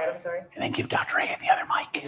right, I'm sorry. And then give Dr. A the other mic.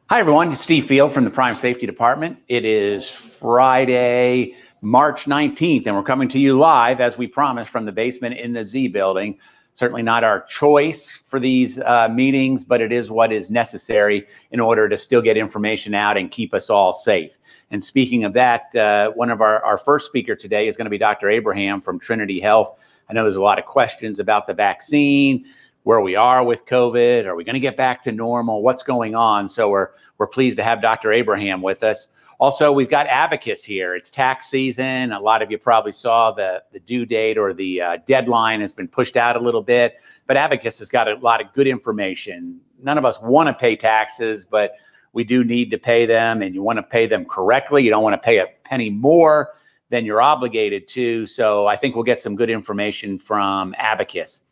Hi, everyone. It's Steve Field from the Prime Safety Department. It is Friday, March 19th, and we're coming to you live, as we promised, from the basement in the Z building. Certainly not our choice for these meetings, but it is what is necessary in order to still get information out and keep us all safe. And speaking of that, one of our first speaker today is going to be Dr. Abraham from Trinity Health. I know there's a lot of questions about the vaccine, where we are with COVID. Are we going to get back to normal? What's going on? So we're pleased to have Dr. Abraham with us. Also, we've got Abacus here. It's tax season. A lot of you probably saw the due date or the deadline has been pushed out a little bit, but Abacus has got a lot of good information. None of us want to pay taxes, but we do need to pay them, and you want to pay them correctly. You don't want to pay a penny more than you're obligated to. So I think we'll get some good information from Abacus.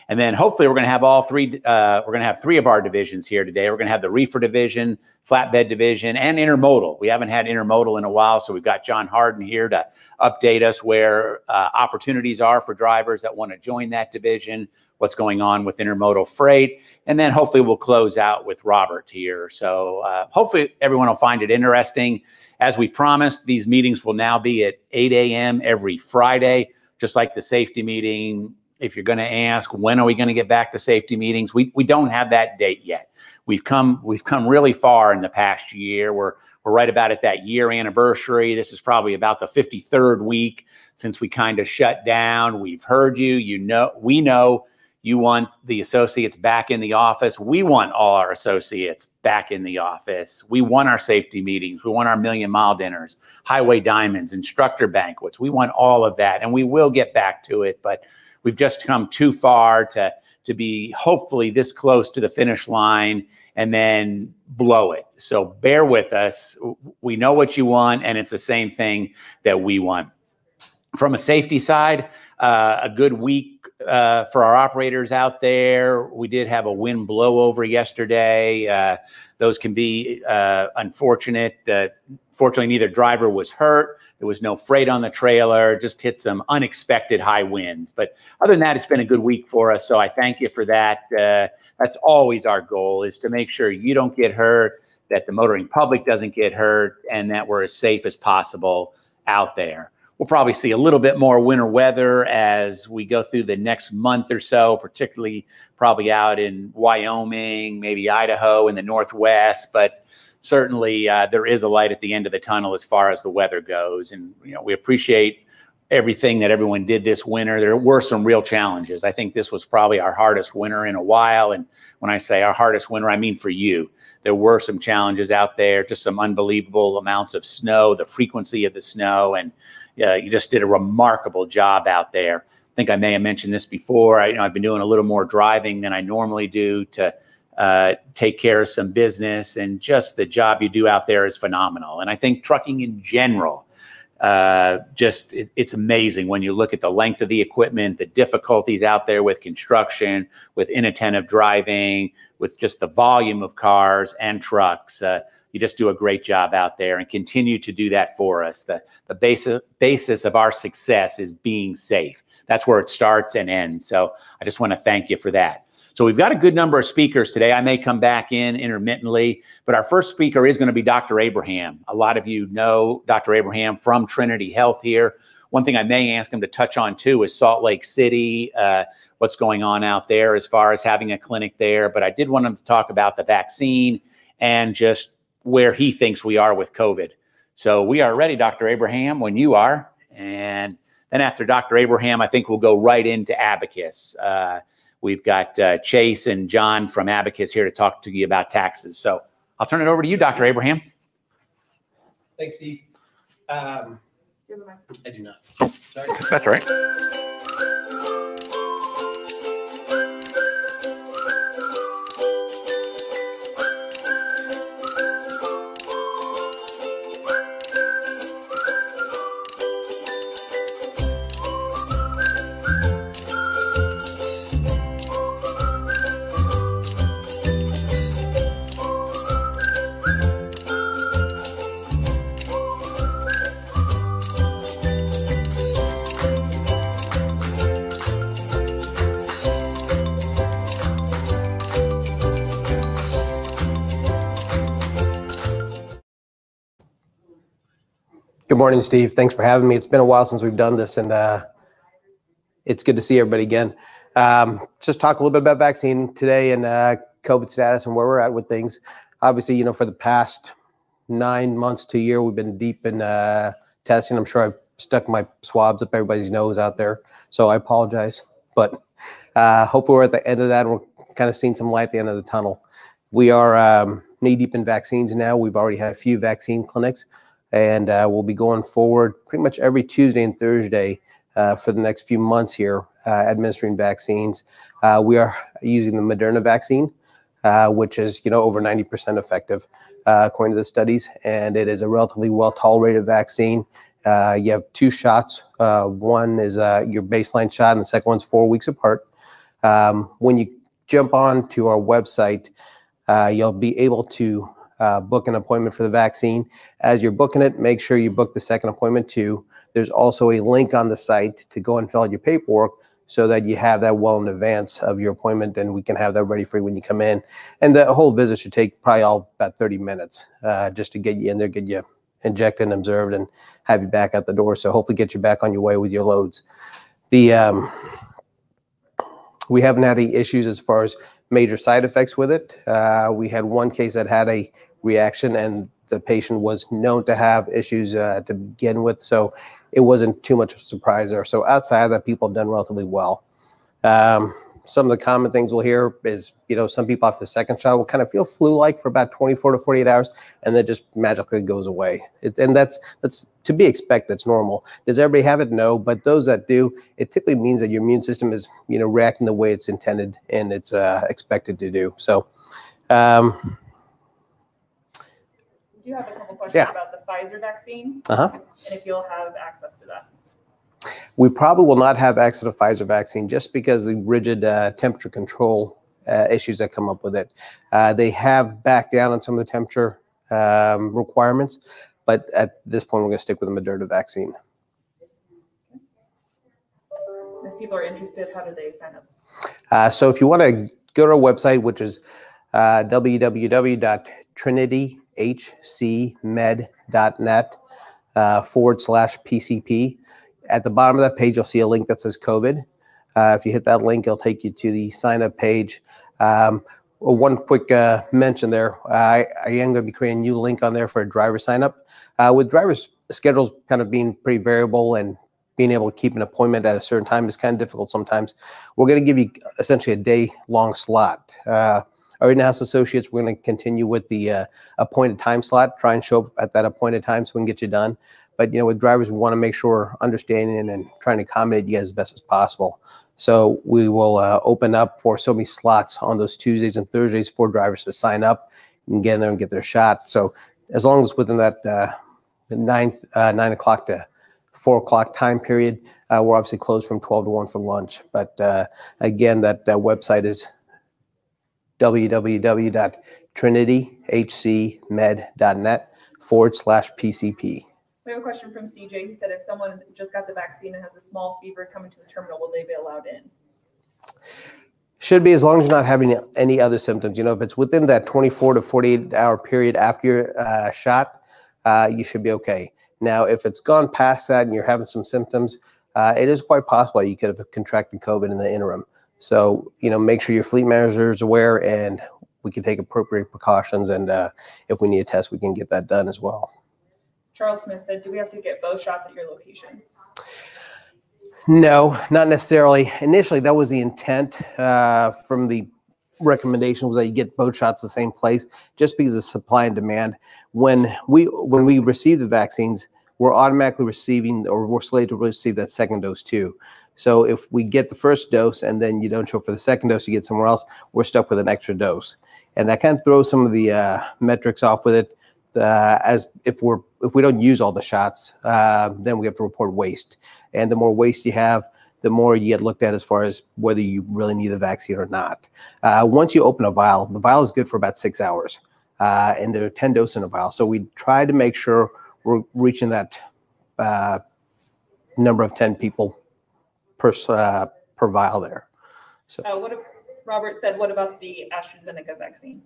And then hopefully we're going to have all three, we're going to have three of our divisions here today. We're going to have the reefer division, flatbed division, and intermodal. We haven't had intermodal in a while, so we've got John Hardin here to update us where opportunities are for drivers that want to join that division, what's going on with intermodal freight, and then hopefully we'll close out with Robert here. So hopefully everyone will find it interesting. As we promised, these meetings will now be at 8 a.m. every Friday, just like the safety meeting. If you're going to ask, when are we going to get back to safety meetings? We don't have that date yet. We've come really far in the past year. We're right about at that year anniversary. This is probably about the 53rd week since we kind of shut down. We've heard you. We know you want the associates back in the office. We want all our associates back in the office. We want our safety meetings. We want our million-mile dinners, highway diamonds, instructor banquets. We want all of that, and we will get back to it, but we've just come too far to be hopefully this close to the finish line and then blow it. So bear with us. We know what you want, and it's the same thing that we want. From a safety side, a good week for our operators out there. We did have a wind blowover yesterday. Those can be unfortunate. Fortunately, neither driver was hurt. There was no freight on the trailer, just hit some unexpected high winds. But other than that, it's been a good week for us. So I thank you for that. That's always our goal, is to make sure you don't get hurt, that the motoring public doesn't get hurt, and that we're as safe as possible out there. We'll probably see a little bit more winter weather as we go through the next month or so, particularly probably out in Wyoming, maybe Idaho in the Northwest. But certainly there is a light at the end of the tunnel as far as the weather goes. And we appreciate everything that everyone did this winter. There were some real challenges. I think this was probably our hardest winter in a while. And when I say our hardest winter, I mean for you. There were some challenges out there, just some unbelievable amounts of snow, the frequency of the snow, and you just did a remarkable job out there. I think I may have mentioned this before. I've been doing a little more driving than I normally do to take care of some business, and just the job you do out there is phenomenal. And I think trucking in general, it's amazing when you look at the length of the equipment, the difficulties out there with construction, with inattentive driving, with just the volume of cars and trucks. You just do a great job out there and continue to do that for us. The basis of our success is being safe. That's where it starts and ends. So I just want to thank you for that. So we've got a good number of speakers today. I may come back in intermittently, but our first speaker is going to be Dr. Abraham. A lot of you know Dr. Abraham from Trinity Health here. One thing I may ask him to touch on too is Salt Lake City, what's going on out there as far as having a clinic there. But I did want him to talk about the vaccine and just where he thinks we are with COVID. So we are ready, Dr. Abraham, when you are. And then after Dr. Abraham, I think we'll go right into Abacus. We've got Chase and John from Abacus here to talk to you about taxes. So I'll turn it over to you, Dr. Abraham. Thanks, Steve. I do not. Oh, sorry. That's all right. Good morning, Steve. Thanks for having me. It's been a while since we've done this, and it's good to see everybody again. Just talk a little bit about vaccine today and COVID status and where we're at with things. Obviously, for the past 9 months to a year, we've been deep in testing. I'm sure I've stuck my swabs up everybody's nose out there, so I apologize. But hopefully we're at the end of that, and we're kind of seeing some light at the end of the tunnel. We are knee-deep in vaccines now. We've already had a few vaccine clinics, and we'll be going forward pretty much every Tuesday and Thursday for the next few months here, administering vaccines. We are using the Moderna vaccine, which is over 90% effective, according to the studies, and it is a relatively well-tolerated vaccine. You have 2 shots. One is your baseline shot, and the second one's 4 weeks apart. When you jump on to our website, you'll be able to book an appointment for the vaccine. As you're booking it, make sure you book the second appointment too. There's also a link on the site to go and fill out your paperwork so that you have that well in advance of your appointment, and we can have that ready for you when you come in. And the whole visit should take probably about 30 minutes just to get you in there, get you injected and observed, and have you back out the door. So hopefully get you back on your way with your loads. We haven't had any issues as far as major side effects with it. We had one case that had a reaction, and the patient was known to have issues to begin with, so it wasn't too much of a surprise there. So outside of that, people have done relatively well. Some of the common things we'll hear is, some people after the second shot will kind of feel flu-like for about 24 to 48 hours, and then just magically goes away. And that's to be expected. It's normal. Does everybody have it? No, but those that do, it typically means that your immune system is, reacting the way it's intended and it's expected to do. So, do you have a couple questions about the Pfizer vaccine? And if you'll have access to that. We probably will not have access to Pfizer vaccine just because the rigid temperature control issues that come up with it. They have backed down on some of the temperature requirements, but at this point, we're going to stick with the Moderna vaccine. If people are interested, how do they sign up? So if you want to go to our website, which is www.trinityhcmed.net/PCP. At the bottom of that page, you'll see a link that says COVID. If you hit that link, it'll take you to the sign-up page. One quick mention there, I am going to be creating a new link on there for a driver sign-up. With drivers' schedules kind of being pretty variable and being able to keep an appointment at a certain time is kind of difficult sometimes. We're going to give you essentially a day-long slot. Our in-house associates, we're going to continue with the appointed time slot, try and show up at that appointed time so we can get you done. But, with drivers, we want to make sure we're understanding and trying to accommodate you guys as best as possible. So we will open up for so many slots on those Tuesdays and Thursdays for drivers to sign up and get in there and get their shot. So as long as within that 9 o'clock to 4 o'clock time period, we're obviously closed from 12 to 1 for lunch. But again, that website is www.trinityhcmed.net/PCP. We have a question from CJ. He said if someone just got the vaccine and has a small fever coming to the terminal, will they be allowed in? Should be, as long as you're not having any other symptoms. If it's within that 24 to 48 hour period after your shot, you should be okay. Now, if it's gone past that and you're having some symptoms, it is quite possible you could have contracted COVID in the interim. So, make sure your fleet manager is aware, and we can take appropriate precautions. And if we need a test, we can get that done as well. Charles Smith said, do we have to get both shots at your location? No, not necessarily. Initially, that was the intent from the recommendation, was that you get both shots the same place, just because of supply and demand. When we receive the vaccines, we're automatically receiving, or we're slated to receive that second dose too. So if we get the first dose and then you don't show up for the second dose, you get somewhere else, we're stuck with an extra dose. And that kind of throws some of the metrics off with it. As if we don't use all the shots, then we have to report waste. And the more waste you have, the more you get looked at as far as whether you really need the vaccine or not. Once you open a vial, the vial is good for about 6 hours. And there are 10 doses in a vial. So we try to make sure we're reaching that number of 10 people per vial there. So what Robert said, what about the AstraZeneca vaccine?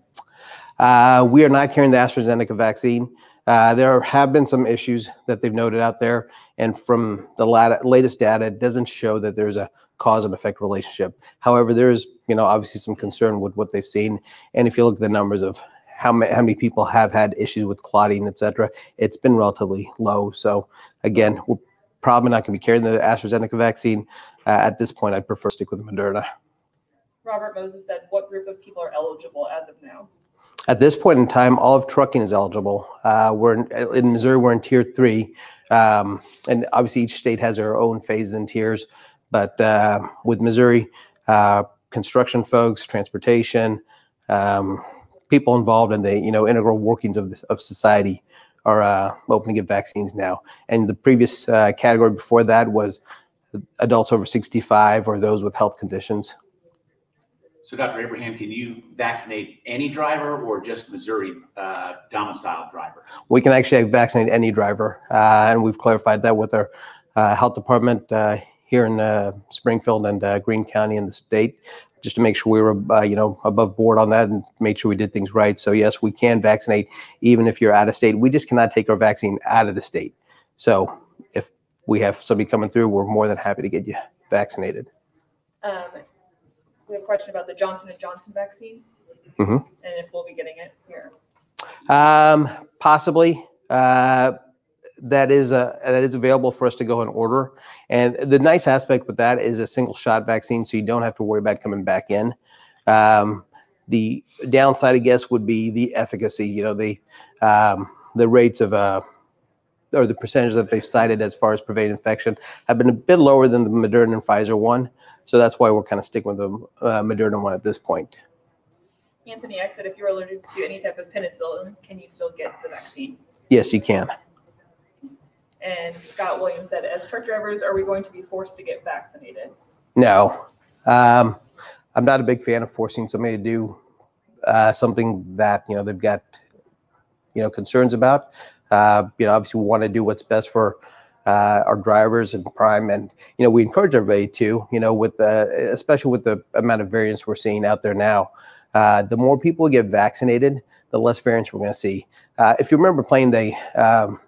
We are not carrying the AstraZeneca vaccine. There have been some issues that they've noted out there, and from the latest data, it doesn't show that there's a cause and effect relationship. However, there is, obviously some concern with what they've seen, and if you look at the numbers of how many people have had issues with clotting, et cetera, it's been relatively low. So again, we're probably not going to be carrying the AstraZeneca vaccine. At this point, I'd prefer to stick with Moderna. Robert Moses said, what group of people are eligible as of now? At this point in time, all of trucking is eligible. We're in Missouri, we're in tier 3. And obviously each state has their own phases and tiers. But with Missouri, construction folks, transportation, people involved in the integral workings of society are open to get vaccines now. And the previous category before that was adults over 65 or those with health conditions. So, Dr. Abraham, can you vaccinate any driver or just Missouri domiciled drivers? We can actually vaccinate any driver, and we've clarified that with our health department here in Springfield and Greene County in the state, just to make sure we were, above board on that and made sure we did things right. So yes, we can vaccinate even if you're out of state. We just cannot take our vaccine out of the state. So if we have somebody coming through, we're more than happy to get you vaccinated. We have a question about the Johnson & Johnson vaccine, mm-hmm. and if we'll be getting it here. Possibly. That is available for us to go and order. And the nice aspect with that is a single shot vaccine, so you don't have to worry about coming back in. The downside, I guess, would be the efficacy. The rates of or the percentage that they've cited as far as preventing infection have been a bit lower than the Moderna and Pfizer one. So that's why we're kind of sticking with the Moderna one at this point. Anthony X said, if you're allergic to any type of penicillin, can you still get the vaccine? Yes, you can. And Scott Williams said, as truck drivers, are we going to be forced to get vaccinated? No. I'm not a big fan of forcing somebody to do something that, they've got, concerns about. Obviously we want to do what's best for our drivers and prime, and we encourage everybody to, with especially with the amount of variants we're seeing out there now. The more people get vaccinated, the less variants we're going to see. If you remember playing the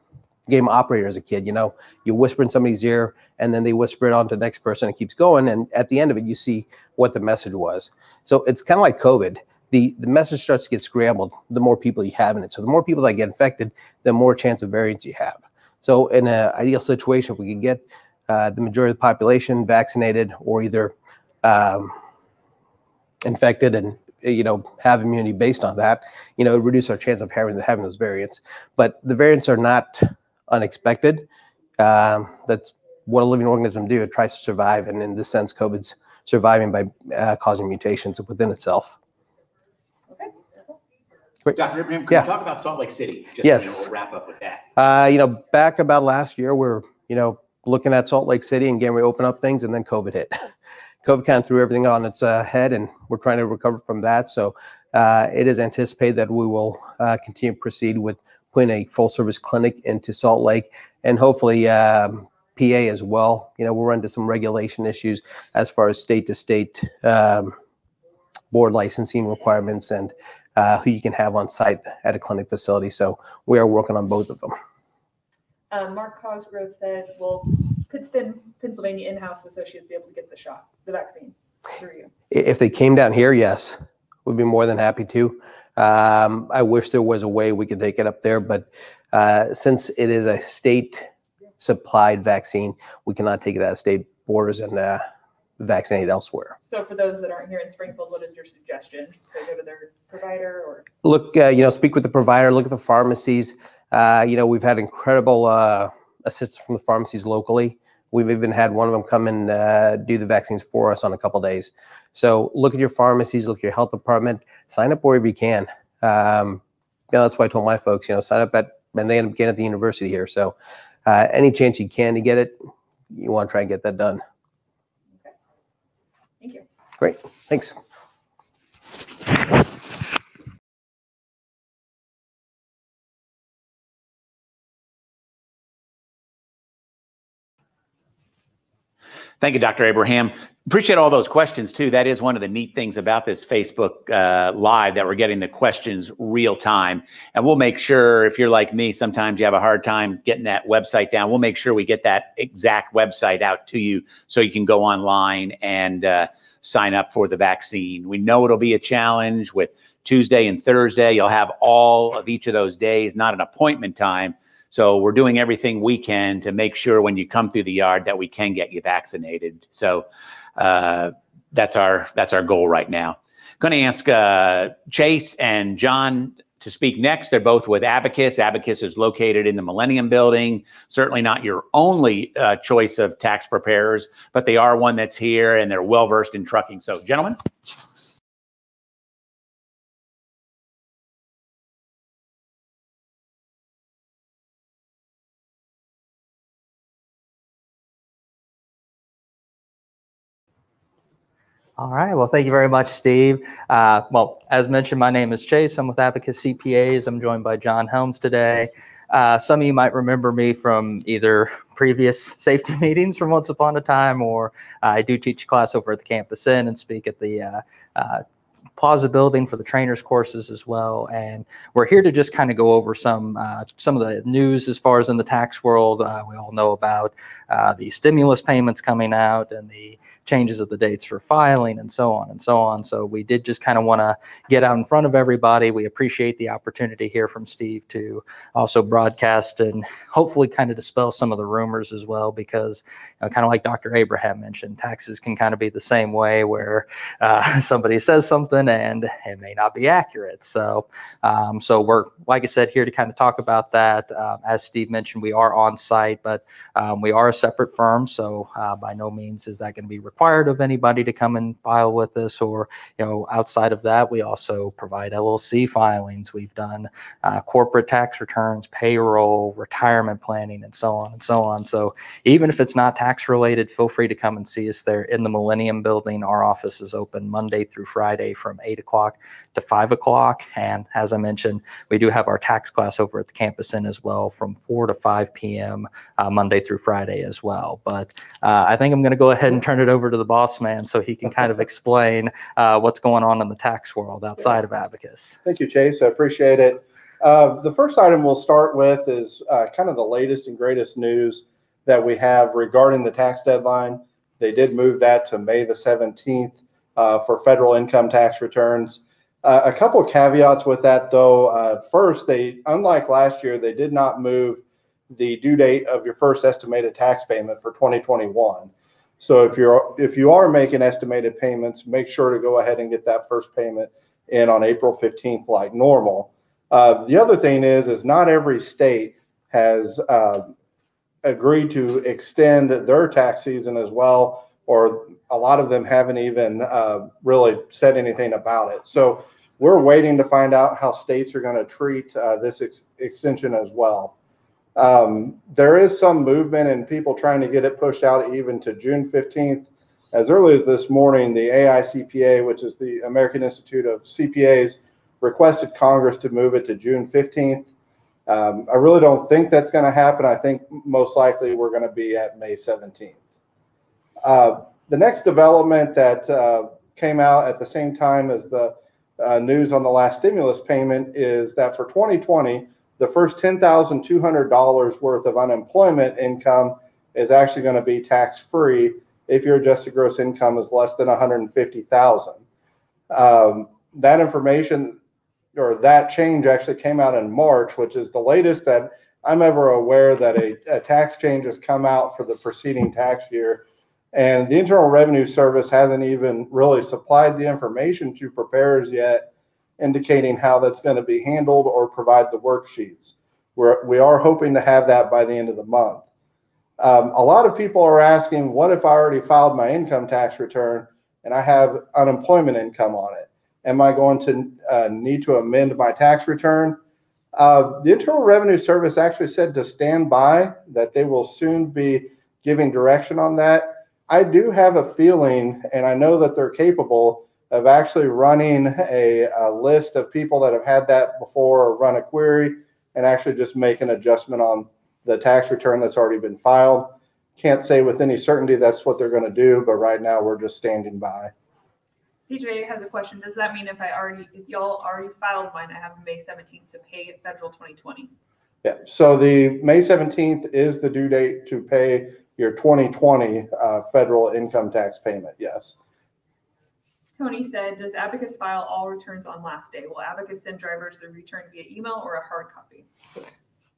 game operator as a kid, you whisper in somebody's ear and then they whisper it on to the next person. It keeps going, and at the end of it, you see what the message was. So it's kind of like COVID. The message starts to get scrambled the more people you have in it. So the more people that get infected, the more chance of variants you have. So in an ideal situation, if we could get the majority of the population vaccinated or either infected and have immunity based on that, reduce our chance of having those variants. But the variants are not unexpected. That's what a living organism do. It tries to survive, and in this sense, COVID's surviving by causing mutations within itself. Great. Dr. Abraham, can you talk about Salt Lake City? Just yes. We'll wrap up with that. Back about last year, we're looking at Salt Lake City and getting ready to open up things, and then COVID hit. COVID kind of threw everything on its head, and we're trying to recover from that. So it is anticipated that we will continue to proceed with putting a full-service clinic into Salt Lake, and hopefully PA as well. We'll run into some regulation issues as far as state-to-state board licensing requirements and who you can have on site at a clinic facility. So we are working on both of them. Mark Cosgrove said, well, could Pennsylvania in-house associates be able to get the vaccine through you? If they came down here, yes, we'd be more than happy to. I wish there was a way we could take it up there, but since it is a state supplied vaccine, we cannot take it out of state borders and vaccinate elsewhere. So for those that aren't here in Springfield, what is your suggestion? So go to their provider, or look, speak with the provider, look at the pharmacies. We've had incredible assistance from the pharmacies locally. We've even had one of them come and do the vaccines for us on a couple of days. So look at your pharmacies, look at your health department, sign up wherever you can. That's why I told my folks, sign up and they end up getting at the university here. So any chance you can to get it, you want to try and get that done. Okay. Thank you. Great. Thanks. Thank you, Dr. Abraham. Appreciate all those questions too. That is one of the neat things about this Facebook Live, that we're getting the questions real time. And we'll make sure, if you're like me, sometimes you have a hard time getting that website down. We'll make sure we get that exact website out to you so you can go online and sign up for the vaccine. We know it'll be a challenge with Tuesday and Thursday. You'll have all of each of those days, not an appointment time. So we're doing everything we can to make sure when you come through the yard that we can get you vaccinated. So that's our goal right now. Going to ask Chase and John to speak next. They're both with Abacus. Abacus is located in the Millennium Building. Certainly not your only choice of tax preparers, but they are one that's here and they're well versed in trucking. So, gentlemen. All right. Well, thank you very much, Steve. Well, as mentioned, my name is Chase. I'm with Abacus CPAs. I'm joined by John Helms today. Some of you might remember me from either previous safety meetings from once upon a time, or I do teach a class over at the Campus Inn and speak at the Plaza building for the trainers courses as well. And we're here to just kind of go over some of the news as far as in the tax world. We all know about the stimulus payments coming out and the changes of the dates for filing and so on and so on. So we did just kind of want to get out in front of everybody. We appreciate the opportunity here from Steve to also broadcast and hopefully kind of dispel some of the rumors as well, because kind of like Dr. Abraham mentioned, taxes can kind of be the same way where somebody says something and it may not be accurate. So we're, like I said, here to kind of talk about that. As Steve mentioned, we are on site, but we are a separate firm. So by no means is that going to be required of anybody to come and file with us, or outside of that, we also provide LLC filings. We've done corporate tax returns, payroll, retirement planning, and so on and so on. So even if it's not tax related, feel free to come and see us there in the Millennium Building. Our office is open Monday through Friday from 8 o'clock to 5 o'clock. And as I mentioned, we do have our tax class over at the Campus Inn as well from 4 to 5 p.m. Monday through Friday as well. But I think I'm going to go ahead and turn it over to the boss man so he can kind of explain what's going on in the tax world outside of Abacus. Thank you, Chase. I appreciate it. The first item we'll start with is kind of the latest and greatest news that we have regarding the tax deadline. They did move that to May the 17th for federal income tax returns. A couple of caveats with that, though. First, unlike last year, they did not move the due date of your first estimated tax payment for 2021. So if you are making estimated payments, make sure to go ahead and get that first payment in on April 15th like normal. The other thing is not every state has agreed to extend their tax season as well, or a lot of them haven't even really said anything about it. So we're waiting to find out how states are going to treat this extension as well. There is some movement and people trying to get it pushed out even to June 15th. As early as this morning, the AICPA, which is the American Institute of CPAs, requested Congress to move it to June 15th. I really don't think that's going to happen. I think most likely we're going to be at May 17th. The next development that came out at the same time as the news on the last stimulus payment is that for 2020, the first $10,200 worth of unemployment income is actually going to be tax-free if your adjusted gross income is less than $150,000. That information, or that change, actually came out in March, which is the latest that I'm ever aware that a tax change has come out for the preceding tax year. And the Internal Revenue Service hasn't even really supplied the information to preparers yet, indicating how that's going to be handled or provide the worksheets. We are hoping to have that by the end of the month. A lot of people are asking, what if I already filed my income tax return and I have unemployment income on it? Am I going to need to amend my tax return? The Internal Revenue Service actually said to stand by, that they will soon be giving direction on that. I do have a feeling, and I know that they're capable of actually running a list of people that have had that before, or run a query and actually just make an adjustment on the tax return that's already been filed. can't say with any certainty that's what they're going to do, but right now we're just standing by. CJ has a question. Does that mean if y'all already filed mine, I have May 17th to pay federal 2020? Yeah, so the May 17th is the due date to pay your 2020 federal income tax payment, yes. Tony said, does Abacus file all returns on last day? Will Abacus send drivers the return via email or a hard copy?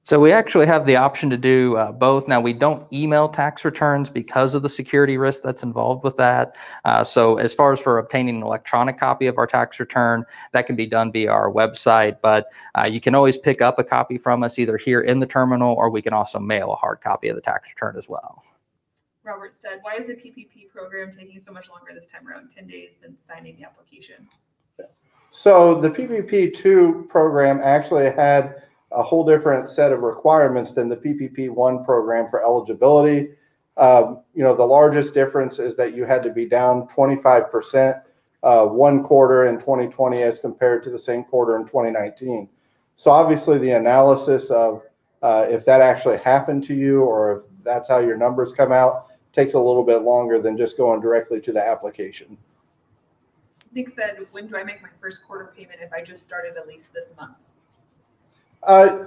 So we actually have the option to do both. Now, we don't email tax returns because of the security risk that's involved with that. So as far as for obtaining an electronic copy of our tax return, that can be done via our website. But you can always pick up a copy from us either here in the terminal, or we can also mail a hard copy of the tax return as well. Robert said, why is the PPP program taking so much longer this time around, 10 days since signing the application? So the PPP2 program actually had a whole different set of requirements than the PPP1 program for eligibility. The largest difference is that you had to be down 25% one quarter in 2020 as compared to the same quarter in 2019. So obviously the analysis of if that actually happened to you or if that's how your numbers come out takes a little bit longer than just going directly to the application. Nick said, when do I make my first quarter payment if I just started at least this month?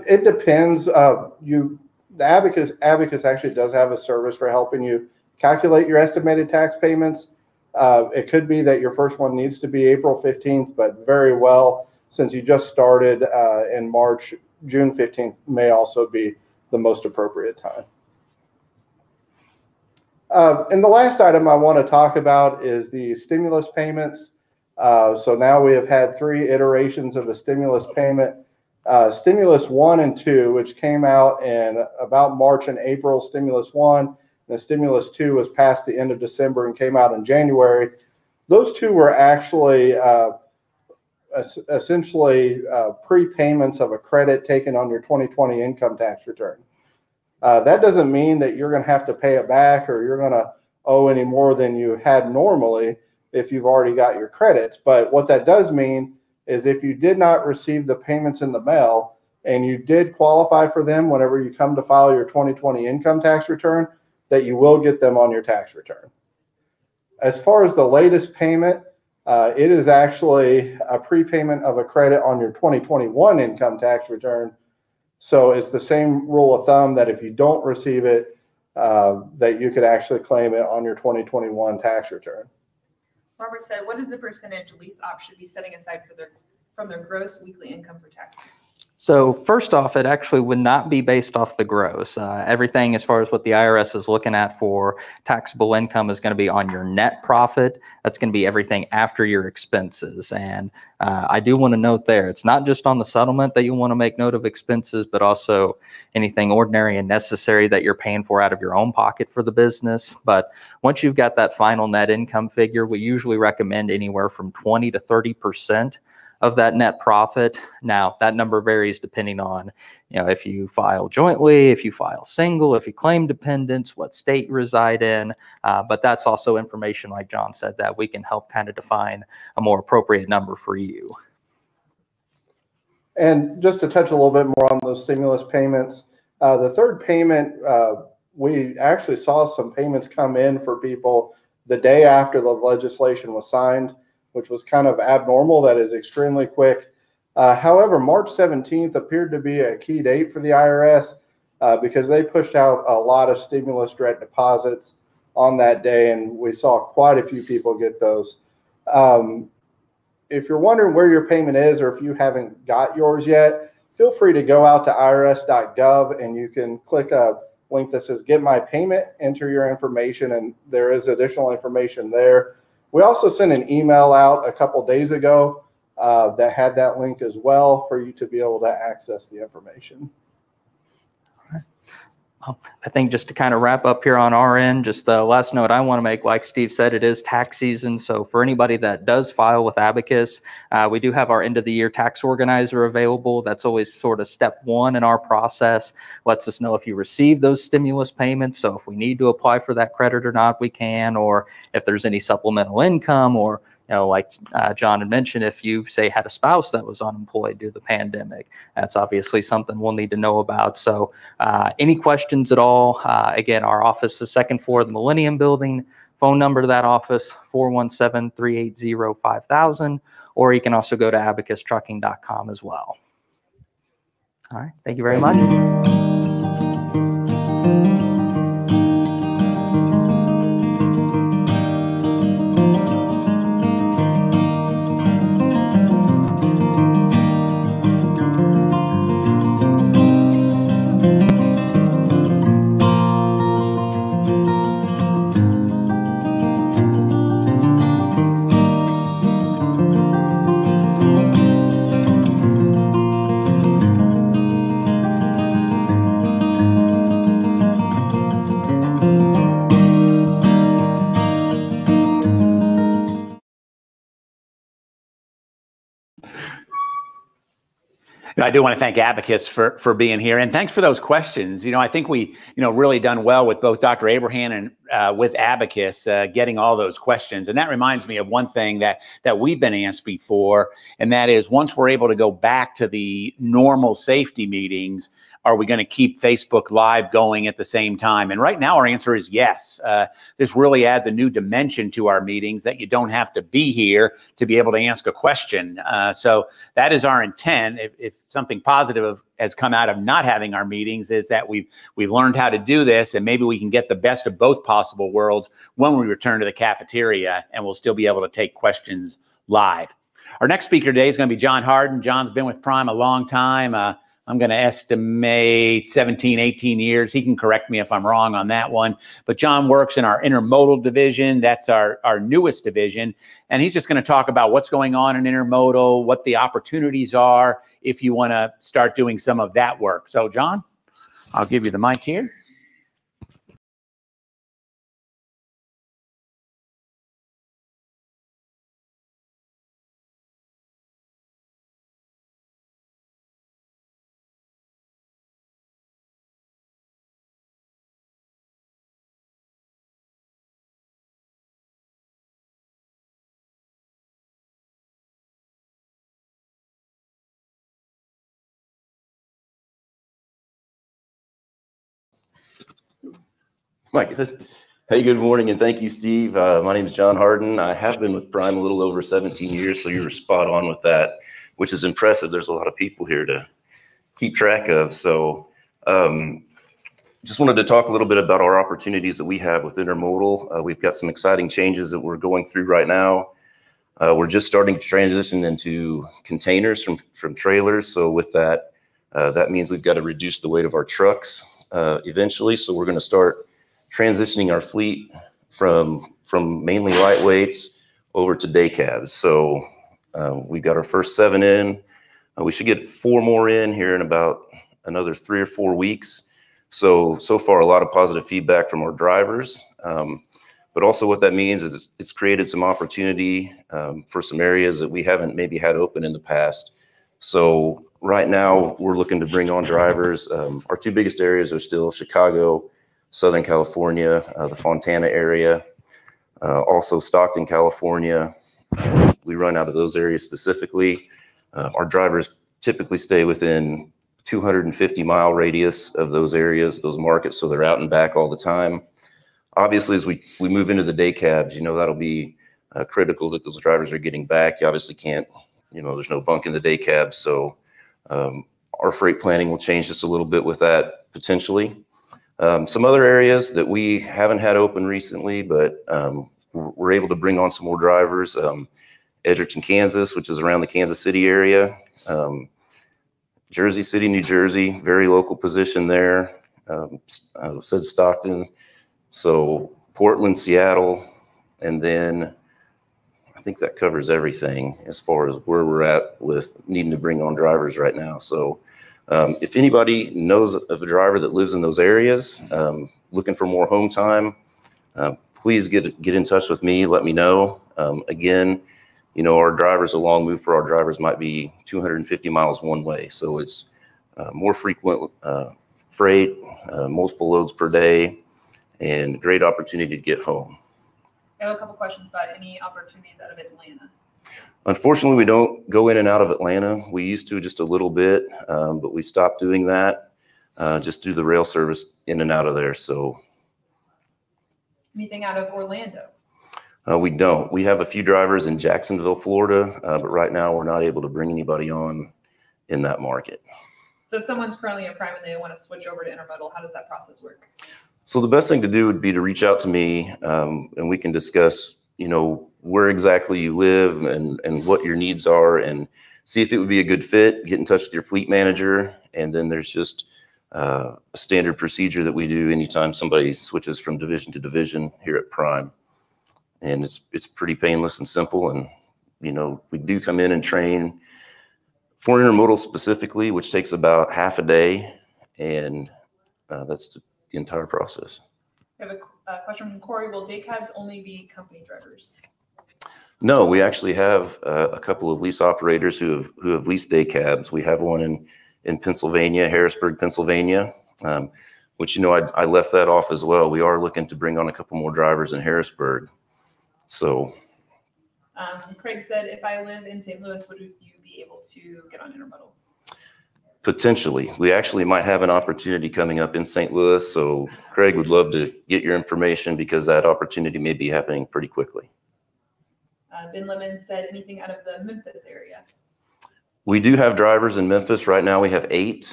It depends. The Abacus actually does have a service for helping you calculate your estimated tax payments. It could be that your first one needs to be April 15th, but very well, since you just started in March, June 15th may also be the most appropriate time. And the last item I want to talk about is the stimulus payments. So now we have had 3 iterations of the stimulus payment. Stimulus 1 and 2, which came out in about March and April, Stimulus 1, and the Stimulus 2 was past the end of December and came out in January. Those 2 were actually essentially prepayments of a credit taken on your 2020 income tax return. That doesn't mean that you're going to have to pay it back or you're going to owe any more than you had normally if you've already got your credits. But what that does mean is if you did not receive the payments in the mail and you did qualify for them whenever you come to file your 2020 income tax return, that you will get them on your tax return. As far as the latest payment, it is actually a prepayment of a credit on your 2021 income tax return. So it's the same rule of thumb that if you don't receive it, that you could actually claim it on your 2021 tax return. Robert said, what is the percentage lease op should be setting aside from their gross weekly income for taxes? So first off, it actually would not be based off the gross. Everything as far as what the IRS is looking at for taxable income is going to be on your net profit. That's going to be everything after your expenses. And I do want to note there, it's not just on the settlement that you want to make note of expenses, but also anything ordinary and necessary that you're paying for out of your own pocket for the business. But once you've got that final net income figure, we usually recommend anywhere from 20 to 30% of that net profit. Now, that number varies depending on, if you file jointly, if you file single, if you claim dependents, what state you reside in. But that's also information, like John said, that we can help kind of define a more appropriate number for you. And just to touch a little bit more on those stimulus payments, the third payment, we actually saw some payments come in for people the day after the legislation was signed, which was kind of abnormal. That is extremely quick. However, March 17th appeared to be a key date for the IRS because they pushed out a lot of stimulus direct deposits on that day, and we saw quite a few people get those. If you're wondering where your payment is or if you haven't got yours yet, feel free to go out to irs.gov and you can click a link that says Get My Payment, enter your information, and there is additional information there. We also sent an email out a couple days ago that had that link as well for you to be able to access the information. I think just to kind of wrap up here on our end, just the last note I want to make, like Steve said, it is tax season. So for anybody that does file with Abacus, we do have our end of the year tax organizer available. That's always sort of step 1 in our process. Lets us know if you receive those stimulus payments. So if we need to apply for that credit or not, we can, or if there's any supplemental income or like John had mentioned, if you say had a spouse that was unemployed due to the pandemic, that's obviously something we'll need to know about. So any questions at all, again, our office is second floor of the Millennium Building. Phone number to that office, 417-380-5000, or you can also go to abacustrucking.com as well. All right, thank you very much. I do want to thank Abacus for being here, and thanks for those questions. I think we, really done well with both Dr. Abraham and with Abacus getting all those questions. And that reminds me of one thing that we've been asked before, and that is once we're able to go back to the normal safety meetings, are we going to keep Facebook Live going at the same time? And right now our answer is yes. This really adds a new dimension to our meetings that you don't have to be here to be able to ask a question. So that is our intent. If something positive has come out of not having our meetings is that we've learned how to do this, and maybe we can get the best of both possible worlds when we return to the cafeteria, and we'll still be able to take questions live. Our next speaker today is going to be John Hardin. John's been with Prime a long time. I'm going to estimate 17, 18 years. He can correct me if I'm wrong on that one. But John works in our Intermodal division. That's our newest division. And he's just going to talk about what's going on in Intermodal, what the opportunities are if you want to start doing some of that work. So, John, I'll give you the mic here. Hey, good morning, and thank you, Steve. My name is John Hardin. I have been with Prime a little over 17 years, so you were spot on with that, which is impressive. There's a lot of people here to keep track of. So just wanted to talk a little bit about our opportunities that we have with Intermodal. We've got some exciting changes that we're going through right now. We're just starting to transition into containers from trailers. So with that, that means we've got to reduce the weight of our trucks eventually. So we're going to start transitioning our fleet from mainly lightweights over to day cabs. So we got our first 7 in. We should get 4 more in here in about another 3 or 4 weeks. So far, a lot of positive feedback from our drivers. But also what that means is it's created some opportunity for some areas that we haven't maybe had open in the past. So right now we're looking to bring on drivers. Our 2 biggest areas are still Chicago, Southern California, the Fontana area, also Stockton, California. We run out of those areas specifically. Our drivers typically stay within 250-mile radius of those areas, those markets, so they're out and back all the time. Obviously, as we move into the day cabs, that'll be critical that those drivers are getting back. You obviously can't, there's no bunk in the day cab, so our freight planning will change just a little bit with that potentially. Some other areas that we haven't had open recently, but we're able to bring on some more drivers. Edgerton, Kansas, which is around the Kansas City area. Jersey City, New Jersey, very local position there. Said Stockton. So Portland, Seattle, and then I think that covers everything as far as where we're at with needing to bring on drivers right now. So if anybody knows of a driver that lives in those areas, looking for more home time, please get in touch with me. Let me know. Again, our drivers, a long move for our drivers might be 250 miles one way. So it's more frequent freight, multiple loads per day, and great opportunity to get home. I have a couple questions about any opportunities out of Atlanta. Unfortunately, we don't go in and out of Atlanta. We used to just a little bit, but we stopped doing that. Just do the rail service in and out of there. So Anything out of Orlando? we don't. We have a few drivers in Jacksonville, Florida, but right now we're not able to bring anybody on in that market. So if someone's currently at Prime and they want to switch over to Intermodal, how does that process work? So the best thing to do would be to reach out to me, and we can discuss, where exactly you live and what your needs are, and see if it would be a good fit. Get in touch with your fleet manager, and then there's just a standard procedure that we do anytime somebody switches from division to division here at Prime. And it's pretty painless and simple. And, we do come in and train for Intermodal specifically, which takes about half a day. And that's the entire process. I have a question from Corey. Will day cabs only be company drivers? No, we actually have a couple of lease operators who have leased day cabs. We have one in Pennsylvania, Harrisburg, Pennsylvania, which, I left that off as well. We are looking to bring on a couple more drivers in Harrisburg. So Craig said, if I live in St. Louis, would you be able to get on Intermodal? Potentially. We actually might have an opportunity coming up in St. Louis. So Craig would love to get your information because that opportunity may be happening pretty quickly. Ben Lemon said, anything out of the Memphis area? We do have drivers in Memphis. Right now we have 8.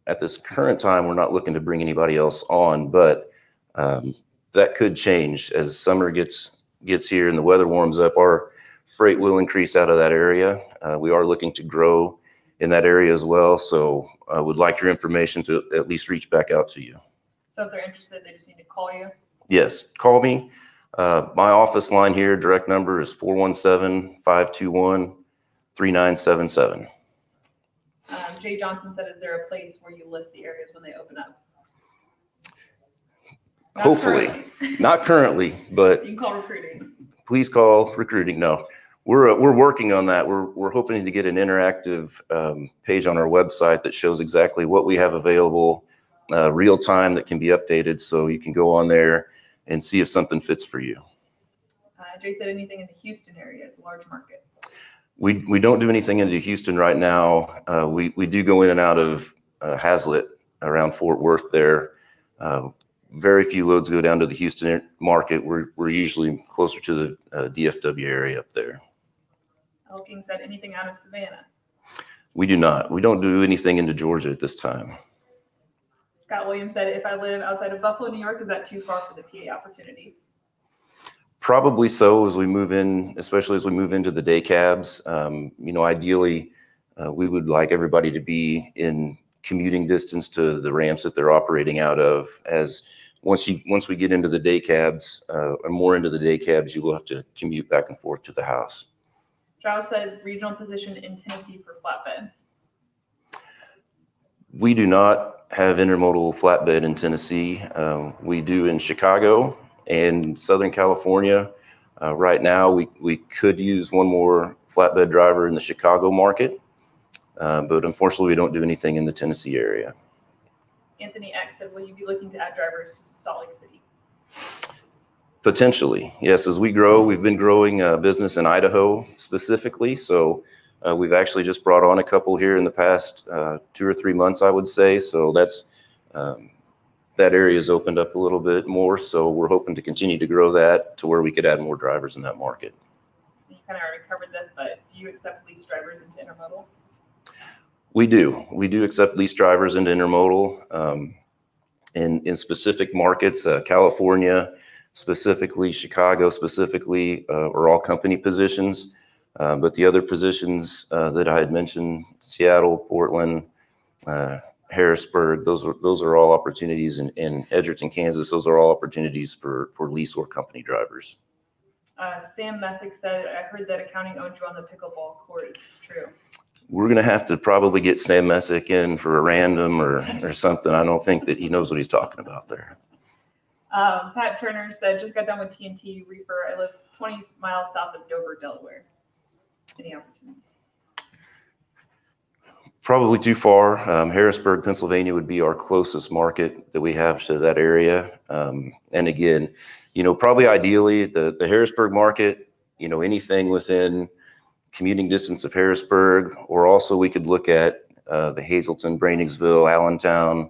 At this current time, we're not looking to bring anybody else on, but that could change as summer gets here and the weather warms up. Our freight will increase out of that area. We are looking to grow in that area as well. So I would like your information to at least reach back out to you. So if they're interested, they just need to call you? Yes, call me. My office line here, direct number is 417-521-3977. Jay Johnson said, is there a place where you list the areas when they open up? Hopefully. Not currently, but you can call recruiting. Please call recruiting. No, we're working on that. We're hoping to get an interactive page on our website that shows exactly what we have available, real time, that can be updated, so you can go on there and see if something fits for you. Jay said, anything in the Houston area? It's a large market. We don't do anything into Houston right now. We do go in and out of Hazlet around Fort Worth there. Very few loads go down to the Houston market. We're usually closer to the DFW area up there. Elking said, anything out of Savannah? We do not. We don't do anything into Georgia at this time. Scott Williams said, if I live outside of Buffalo, New York, is that too far for the PA opportunity? Probably so, as we move in, especially as we move into the day cabs. Ideally, we would like everybody to be in commuting distance to the ramps that they're operating out of. As once we get into the day cabs, or more into the day cabs, you will have to commute back and forth to the house. Josh said, regional position in Tennessee for flatbed. We do not have intermodal flatbed in Tennessee. We do in Chicago and Southern California. Right now, we could use one more flatbed driver in the Chicago market, but unfortunately, we don't do anything in the Tennessee area. Anthony X said, will you be looking to add drivers to Salt Lake City? Potentially, yes. As we grow, we've been growing business in Idaho specifically. So we've actually just brought on a couple here in the past 2 or 3 months, I would say. So that's that area has opened up a little bit more. So we're hoping to continue to grow that to where we could add more drivers in that market. You kind of already covered this, but do you accept lease drivers into intermodal? We do. We do accept lease drivers into intermodal in specific markets, California, specifically Chicago, specifically, are all company positions. But the other positions that I had mentioned, Seattle, Portland, Harrisburg, those are all opportunities in Edgerton, Kansas. Those are all opportunities for lease or company drivers. Sam Messick said, I heard that accounting owned you on the pickleball court. Is this true? We're going to have to probably get Sam Messick in for a random or something. I don't think that he knows what he's talking about there. Pat Turner said, just got done with TNT Reefer. I live 20 miles south of Dover, Delaware. Any opportunity? Probably too far. Harrisburg, Pennsylvania would be our closest market that we have to that area. And again, probably ideally the Harrisburg market, anything within commuting distance of Harrisburg, or also we could look at the Hazleton, Brainingsville, Allentown,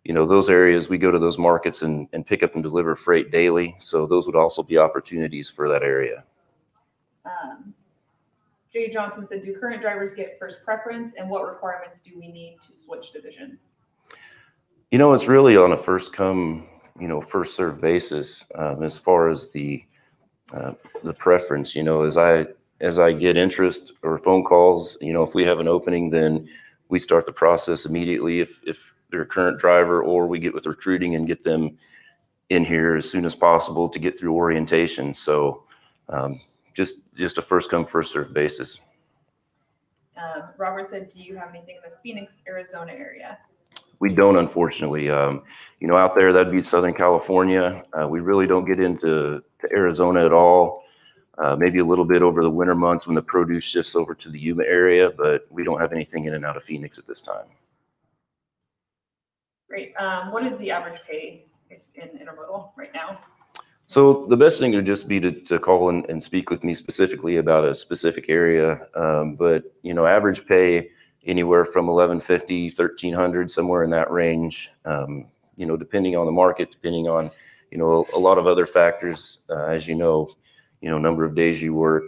those areas. We go to those markets and pick up and deliver freight daily. So those would also be opportunities for that area. Jay Johnson said, do current drivers get first preference, and what requirements do we need to switch divisions? It's really on a first come, first served basis as far as the preference. As I get interest or phone calls, if we have an opening, then we start the process immediately. If they're a current driver, or we get with recruiting and get them in here as soon as possible to get through orientation. So just a first come, first served basis. Robert said, do you have anything in the Phoenix, Arizona area? We don't, unfortunately. Out there, that'd be Southern California. We really don't get into Arizona at all. Maybe a little bit over the winter months when the produce shifts over to the Yuma area, but we don't have anything in and out of Phoenix at this time. Great. What is the average pay in Intermodal right now? So the best thing would just be to call and speak with me specifically about a specific area. But, average pay anywhere from $1,150, $1,300, somewhere in that range, depending on the market, depending on, a lot of other factors, as number of days you work,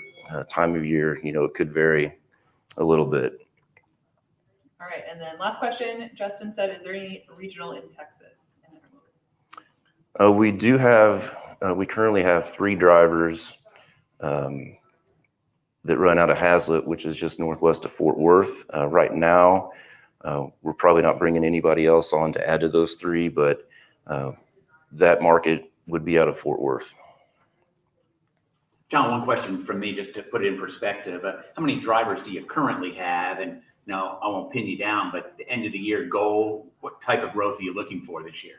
time of year, it could vary a little bit. All right. And then last question, Justin said, is there any regional in Texas? We do have, we currently have 3 drivers that run out of Hazlet, which is just northwest of Fort Worth. Right now, we're probably not bringing anybody else on to add to those 3, but that market would be out of Fort Worth. John, one question from me just to put it in perspective. How many drivers do you currently have? And no, I won't pin you down, but the end of the year goal, what type of growth are you looking for this year?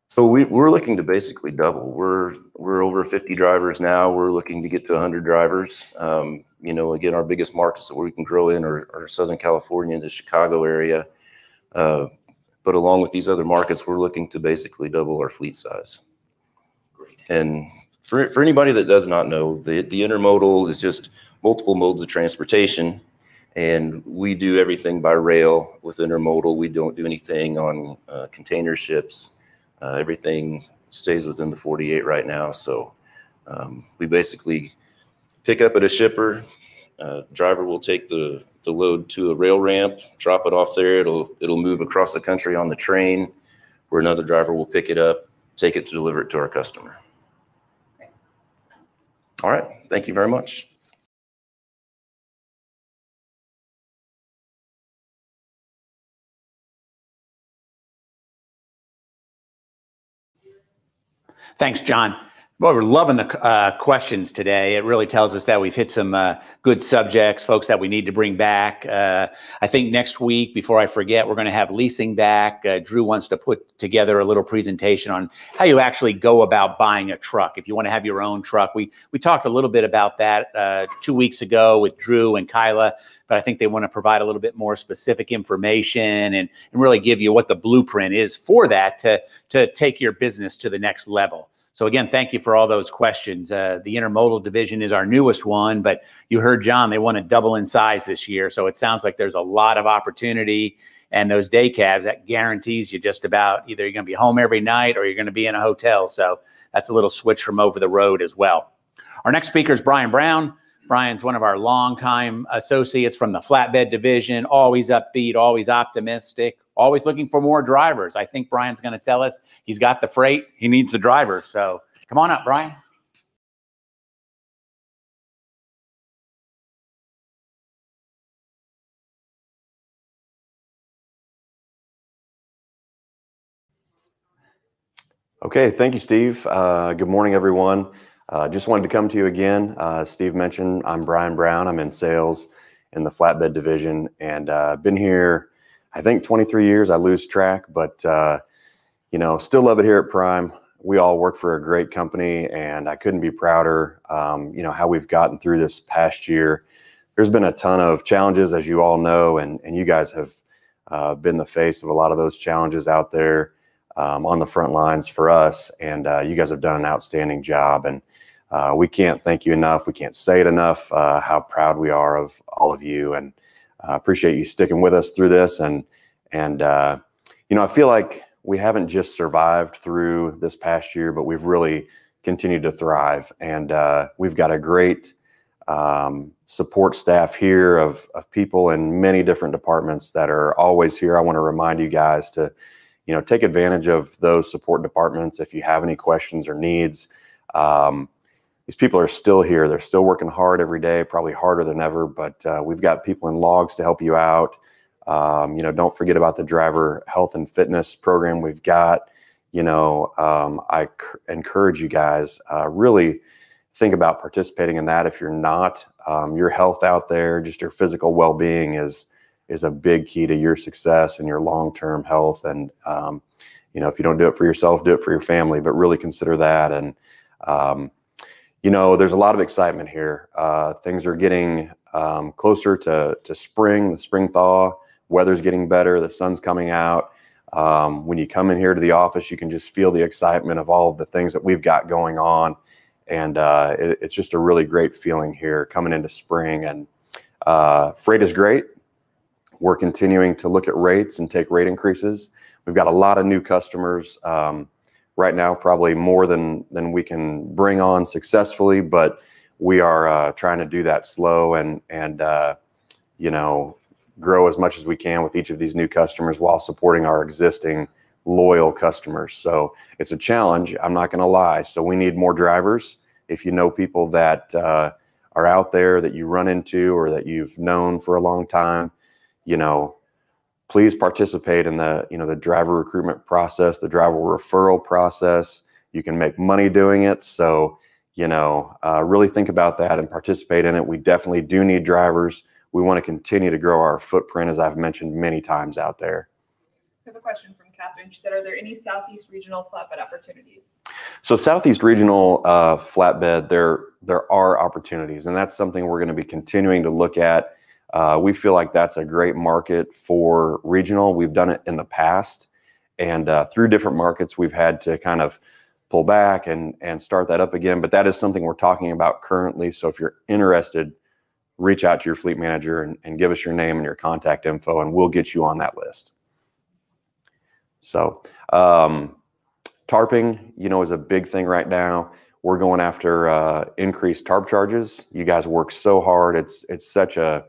So we're looking to basically double. We're over 50 drivers now. We're looking to get to 100 drivers. Again, our biggest markets that we can grow in are Southern California and the Chicago area. But along with these other markets, we're looking to basically double our fleet size. Great. And for anybody that does not know, the intermodal is just multiple modes of transportation. And we do everything by rail with intermodal. We don't do anything on container ships. Everything stays within the 48 right now. So we basically pick up at a shipper. Driver will take the load to a rail ramp, drop it off there. It'll move across the country on the train, where another driver will pick it up, take it to deliver it to our customer. Okay. All right. Thank you very much. Thanks, John. Boy, we're loving the questions today. It really tells us that we've hit some good subjects, folks that we need to bring back. I think next week, before I forget, we're going to have leasing back. Drew wants to put together a little presentation on how you actually go about buying a truck. If you want to have your own truck, we talked a little bit about that 2 weeks ago with Drew and Kyla, but I think they want to provide a little bit more specific information and really give you what the blueprint is for that to take your business to the next level. So again, thank you for all those questions. The intermodal division is our newest one, but you heard John, they want to double in size this year. So it sounds like there's a lot of opportunity, and those day cabs, that guarantees you just about either you're going to be home every night or you're going to be in a hotel. So that's a little switch from over the road as well. Our next speaker is Brian Brown. Brian's one of our longtime associates from the Flatbed division, always upbeat, always optimistic, always looking for more drivers. I think Brian's going to tell us he's got the freight, he needs the drivers. So come on up, Brian. Okay, thank you, Steve. Good morning, everyone. Just wanted to come to you again. Steve mentioned I'm Brian Brown. I'm in sales in the Flatbed division, and been here, I think, 23 years. I lose track, but still love it here at Prime. We all work for a great company, and I couldn't be prouder. How we've gotten through this past year. there's been a ton of challenges, as you all know, and you guys have been the face of a lot of those challenges out there on the front lines for us. And you guys have done an outstanding job. And we can't thank you enough. We can't say it enough, how proud we are of all of you, and appreciate you sticking with us through this. And you know, I feel like we haven't just survived through this past year, but we've really continued to thrive. And we've got a great support staff here of people in many different departments that are always here. I want to remind you guys to, you know, take advantage of those support departments if you have any questions or needs. These people are still here. They're still working hard every day, probably harder than ever, but we've got people in logs to help you out. You know, don't forget about the driver health and fitness program we've got. You know, I encourage you guys, really think about participating in that. If you're not, your health out there, just your physical well-being is a big key to your success and your long-term health. And, you know, if you don't do it for yourself, do it for your family, but really consider that. And, you know, there's a lot of excitement here. Things are getting closer to spring, the spring thaw. Weather's getting better. The sun's coming out. When you come in here to the office, you can just feel the excitement of all of the things that we've got going on. And it's just a really great feeling here coming into spring. And freight is great. We're continuing to look at rates and take rate increases. We've got a lot of new customers right now, probably more than we can bring on successfully, but we are trying to do that slow and you know, grow as much as we can with each of these new customers while supporting our existing loyal customers. So it's a challenge, I'm not going to lie. So we need more drivers. If you know people that are out there that you run into or that you've known for a long time, you know, please participate in the, you know, the driver recruitment process, the driver referral process. You can make money doing it. So, you know, really think about that and participate in it. We definitely do need drivers. We want to continue to grow our footprint, as I've mentioned many times out there. I have a question from Catherine. She said, are there any Southeast regional flatbed opportunities? So Southeast regional flatbed, there are opportunities, and that's something we're going to be continuing to look at. We feel like that's a great market for regional. We've done it in the past, and through different markets, we've had to kind of pull back and start that up again. But that is something we're talking about currently. So if you're interested, reach out to your fleet manager and give us your name and your contact info, and we'll get you on that list. So tarping, you know, is a big thing right now. We're going after increased tarp charges. You guys work so hard. It's such a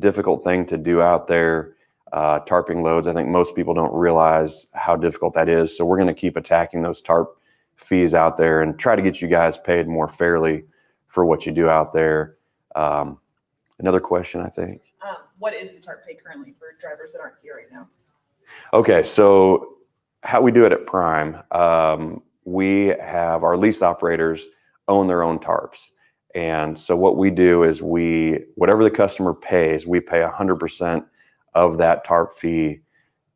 difficult thing to do out there. Tarping loads, I think most people don't realize how difficult that is. So we're going to keep attacking those tarp fees out there and try to get you guys paid more fairly for what you do out there. Another question, I think. What is the tarp pay currently for drivers that aren't here right now? Okay, so how we do it at Prime, we have our lease operators own their own tarps. And so what we do is whatever the customer pays, we pay 100% of that tarp fee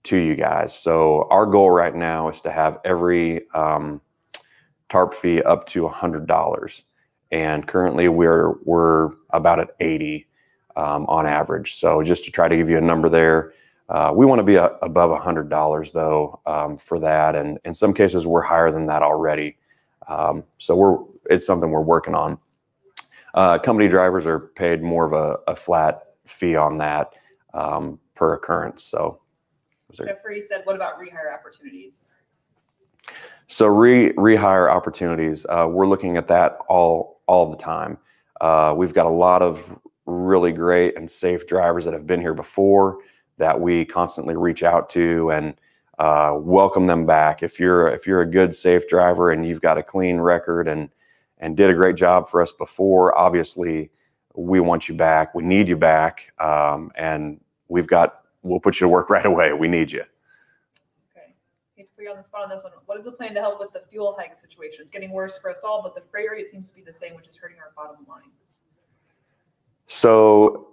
to you guys. So our goal right now is to have every tarp fee up to $100. And currently we're about at 80 on average. So just to try to give you a number there, we want to be above $100 though for that. And in some cases we're higher than that already. So it's something we're working on. Company drivers are paid more of a flat fee on that per occurrence. So Jeffrey said, what about rehire opportunities? So rehire opportunities, we're looking at that all the time. We've got a lot of really great and safe drivers that have been here before that we constantly reach out to and welcome them back. If you're a good, safe driver and you've got a clean record and did a great job for us before, obviously we want you back. We need you back, and we'll put you to work right away. We need you. To put you on the spot on this one, what is the plan to help with the fuel hike situation? It's getting worse for us all, but the freight rate seems to be the same, which is hurting our bottom line. So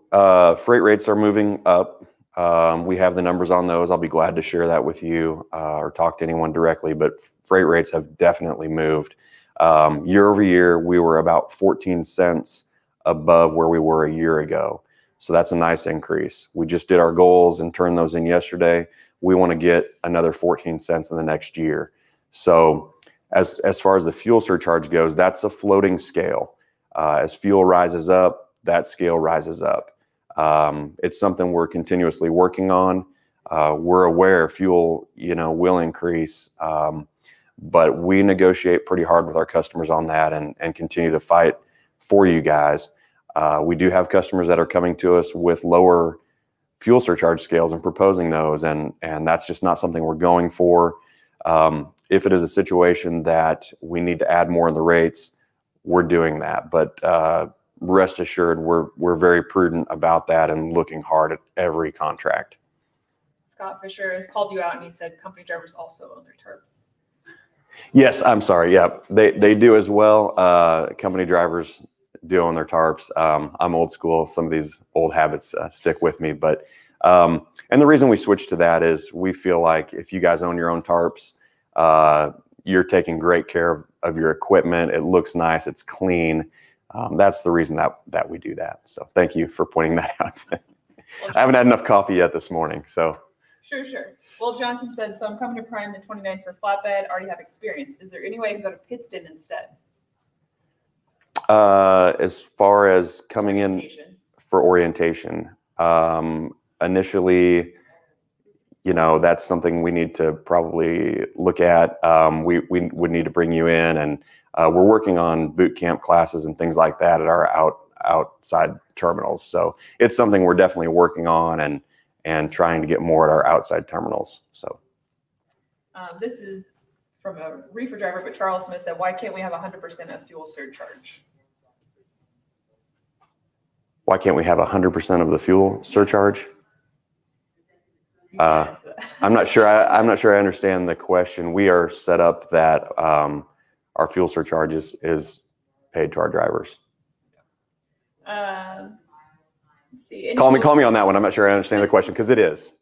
freight rates are moving up. We have the numbers on those. I'll be glad to share that with you or talk to anyone directly, but freight rates have definitely moved. Year over year, we were about 14 cents above where we were a year ago. So that's a nice increase. We just did our goals and turned those in yesterday. We want to get another 14 cents in the next year. So as far as the fuel surcharge goes, that's a floating scale. As fuel rises up, that scale rises up. It's something we're continuously working on. We're aware fuel, will increase, but we negotiate pretty hard with our customers on that and continue to fight for you guys. We do have customers that are coming to us with lower fuel surcharge scales and proposing those, and that's just not something we're going for. If it is a situation that we need to add more in the rates, we're doing that. But rest assured, we're very prudent about that and looking hard at every contract. Scott Fisher has called you out and he said company drivers also own their tarps. Yes, I'm sorry. Yeah, they do as well. Company drivers do own their tarps. I'm old school. Some of these old habits stick with me. But and the reason we switched to that is we feel like if you guys own your own tarps, you're taking great care of your equipment. It looks nice. It's clean. That's the reason that we do that. So thank you for pointing that out. I haven't had enough coffee yet this morning. So Sure. Well, Johnson said, so I'm coming to Prime the 29th for Flatbed. Already have experience. Is there any way I can go to Pittston instead? As far as coming in Orientation. for orientation, initially, that's something we need to probably look at. We would need to bring you in, and we're working on boot camp classes and things like that at our outside terminals. So it's something we're definitely working on and trying to get more at our outside terminals. So this is from a reefer driver, but Charles Smith said, why can't we have 100% of fuel surcharge? Why can't we have 100% of the fuel surcharge? I'm not sure. I'm not sure I understand the question. We are set up that our fuel surcharge is paid to our drivers. Let's see. Call me on that one. I'm not sure I understand the question because it is.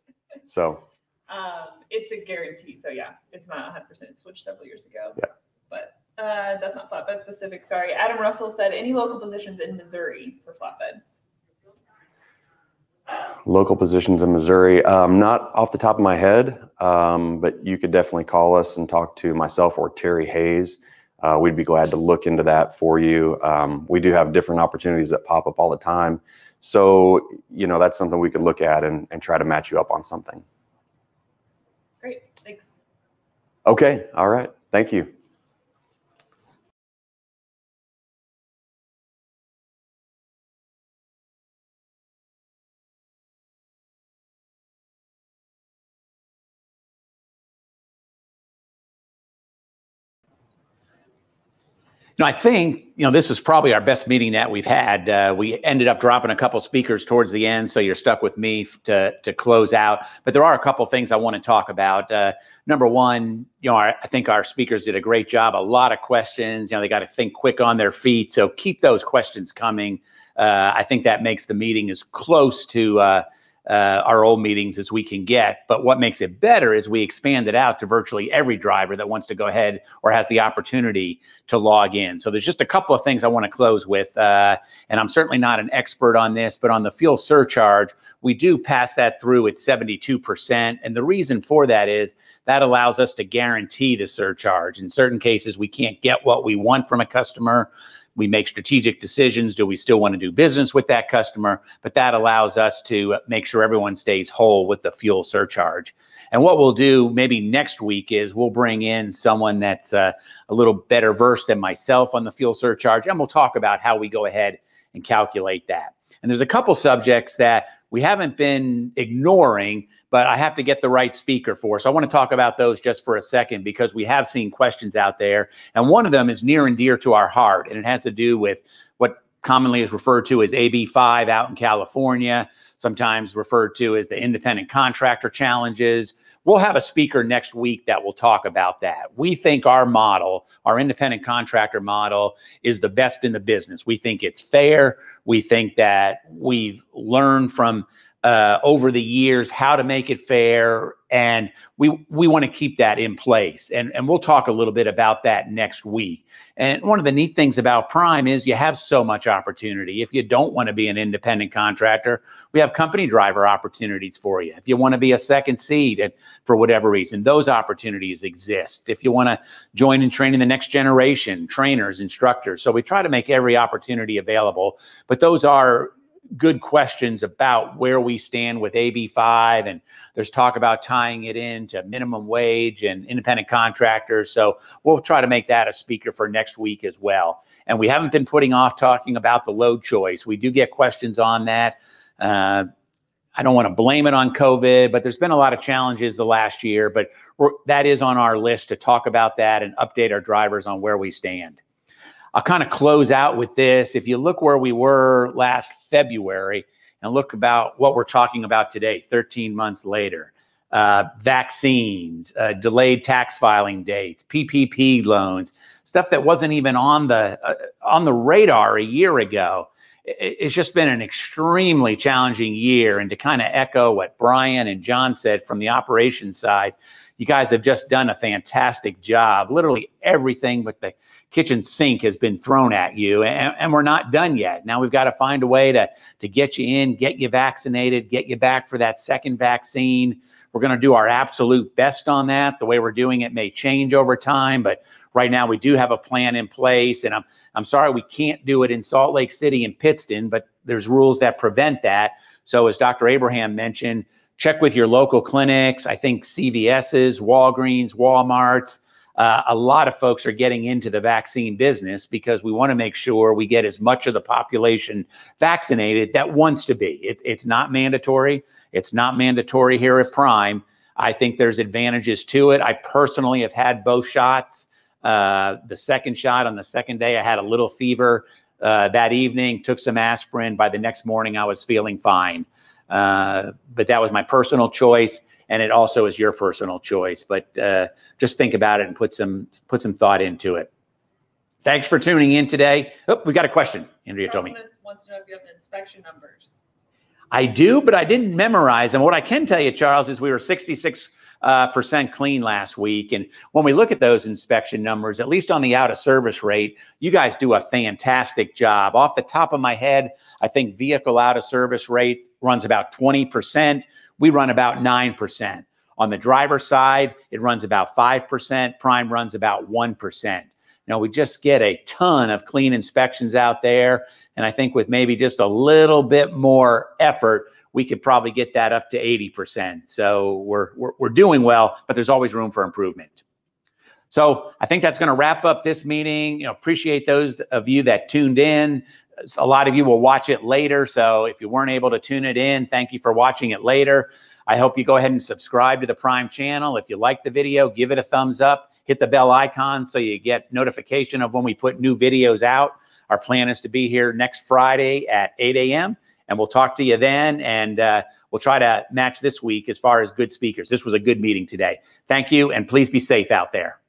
So. It's a guarantee. So yeah, it's not 100%. It switched several years ago. Yeah. But that's not Flatbed specific. Sorry. Adam Russell said, any local positions in Missouri for Flatbed? Local positions in Missouri, not off the top of my head, but you could definitely call us and talk to myself or Terry Hayes. We'd be glad to look into that for you. We do have different opportunities that pop up all the time. So, that's something we could look at and try to match you up on something. Great. Thanks. Okay. All right. Thank you. I think, this was probably our best meeting that we've had. We ended up dropping a couple speakers towards the end, so you're stuck with me to close out. But there are a couple things I want to talk about. Number one, I think our speakers did a great job. A lot of questions. They got to think quick on their feet. So keep those questions coming. I think that makes the meeting as close to our old meetings as we can get. But what makes it better is we expand it out to virtually every driver that wants to go ahead or has the opportunity to log in. So there's just a couple of things I want to close with. And I'm certainly not an expert on this, but on the fuel surcharge, we do pass that through at 72%. And the reason for that is that allows us to guarantee the surcharge. In certain cases, we can't get what we want from a customer. We make strategic decisions. Do we still want to do business with that customer? But that allows us to make sure everyone stays whole with the fuel surcharge. And what we'll do maybe next week is we'll bring in someone that's a little better versed than myself on the fuel surcharge, and we'll talk about how we go ahead and calculate that. And there's a couple subjects that we haven't been ignoring, but I have to get the right speaker for. So I want to talk about those just for a second because we have seen questions out there. And one of them is near and dear to our heart, and it has to do with what commonly is referred to as AB5 out in California, sometimes referred to as the independent contractor challenges. We'll have a speaker next week that will talk about that. We think our model, our independent contractor model, is the best in the business. We think it's fair. We think that we've learned from over the years, how to make it fair. And we want to keep that in place. And we'll talk a little bit about that next week. And one of the neat things about Prime is you have so much opportunity. If you don't want to be an independent contractor, we have company driver opportunities for you. If you want to be a second seat and for whatever reason, those opportunities exist. If you want to join and train in the next generation, trainers, instructors. So we try to make every opportunity available, but those are good questions about where we stand with AB5, and there's talk about tying it into minimum wage and independent contractors. So we'll try to make that a speaker for next week as well. And we haven't been putting off talking about the load choice. We do get questions on that. I don't want to blame it on COVID, but there's been a lot of challenges the last year, but that is on our list to talk about that and update our drivers on where we stand. I'll kind of close out with this. If you look where we were last February and look about what we're talking about today, 13 months later, vaccines, delayed tax filing dates, PPP loans, stuff that wasn't even on the radar a year ago. It's just been an extremely challenging year. And to kind of echo what Brian and John said from the operations side, you guys have just done a fantastic job. Literally everything but the kitchen sink has been thrown at you, and we're not done yet. Now we've got to find a way to get you in, get you vaccinated, get you back for that second vaccine. We're going to do our absolute best on that. The way we're doing it may change over time, but right now we do have a plan in place. And I'm sorry we can't do it in Salt Lake City and Pittston, but there's rules that prevent that. So as Dr. Abraham mentioned, check with your local clinics. I think CVS's, Walgreens, Walmart's. A lot of folks are getting into the vaccine business because we want to make sure we get as much of the population vaccinated that wants to be. It's not mandatory. It's not mandatory here at Prime. I think there's advantages to it. I personally have had both shots. The second shot on the second day, I had a little fever that evening, took some aspirin. By the next morning, I was feeling fine. But that was my personal choice. And it also is your personal choice, but just think about it and put some thought into it. Thanks for tuning in today. Oh, we got a question. Andrea told me. Wants to know if you have inspection numbers. I do, but I didn't memorize them. What I can tell you, Charles, is we were 66% clean last week. And when we look at those inspection numbers, at least on the out of service rate, you guys do a fantastic job. Off the top of my head, I think vehicle out of service rate runs about 20%. We run about 9%. On the driver side, it runs about 5%. Prime runs about 1%. Now, we just get a ton of clean inspections out there. And I think with maybe just a little bit more effort, we could probably get that up to 80%. So we're doing well, but there's always room for improvement. So I think that's going to wrap up this meeting. Appreciate those of you that tuned in. A lot of you will watch it later. So if you weren't able to tune it in, thank you for watching it later. I hope you go ahead and subscribe to the Prime channel. If you like the video, give it a thumbs up, hit the bell icon so you get notification of when we put new videos out. Our plan is to be here next Friday at 8 a.m. and we'll talk to you then. And we'll try to match this week as far as good speakers. This was a good meeting today. Thank you. And please be safe out there.